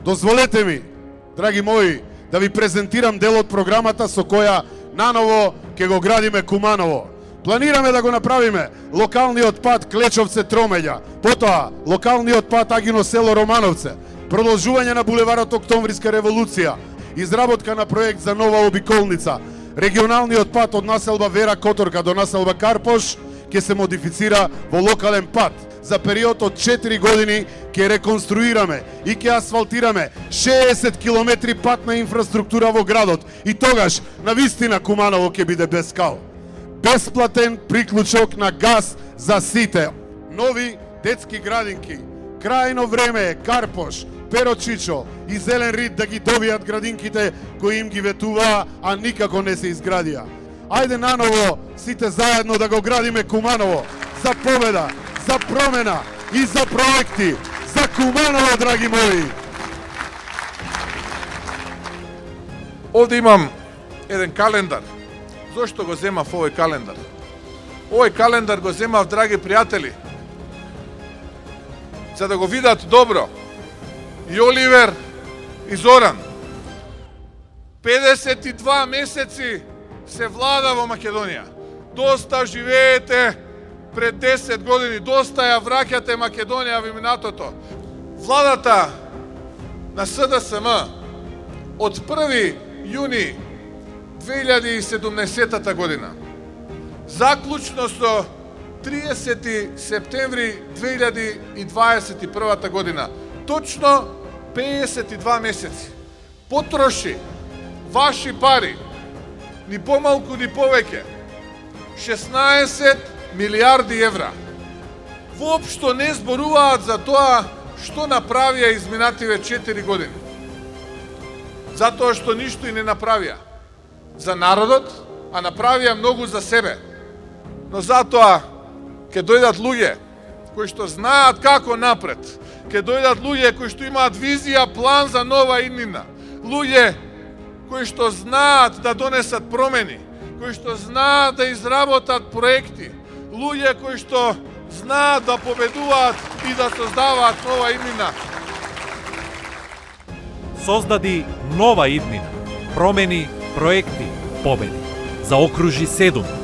Дозволете ми, драги мои, да ви презентирам дел од програмата со која наново ќе го градиме Куманово. Планираме да го направиме локалниот пат Клечовце-Тромеѓа, потоа локалниот пат Агино село Романовце, продолжување на булеварот Октомвриска револуција, изработка на проект за нова обиколница, регионалниот пат од населба Вера Которка до населба Карпош ќе се модифицира во локален пат. За период од 4 години ќе реконструираме и ќе асфалтираме 60 километри патна инфраструктура во градот и тогаш навистина Куманово ќе биде без кал. Бесплатен приклучок на газ за сите. Нови детски градинки. Крајно време е Карпош, Перочичо и Зелен Рид да ги добијат градинките кои им ги ветуваа, а никако не се изградија. Ајде наново сите заедно да го градиме Куманово за победа, за промена и за проекти. За Куманово, драги мои! Овде имам еден календар. Зошто го земав овој календар? Овој календар го земав, драги пријатели, за да го видат добро и Оливер и Зоран. 52 месеци се влада во Македонија. Доста живеете пред 10 години, доста ја враќате Македонија во минатото. Владата на СДСМ од 1 јуни 2017 година, заклучно со 30 септември 2021 година, точно 52 месеци, потроши ваши пари, ни помалку ни повеќе, 16 милиарди евра. Воопшто не зборуваат за тоа што направија изминативе 4 години. Затоа што ништо и не направија за народот, а направија многу за себе. Но затоа ќе дојдат луѓе кои што знаат како напред, ќе дојдат луѓе кои што имаат визија, план за нова иднина, луѓе кои што знаат да донесат промени, кои што знаат да изработат проекти, луѓе кои што знаат да победуваат и да создаваат нова иднина. Создади нова иднина, промени, проекти, победи. Заокружи 7.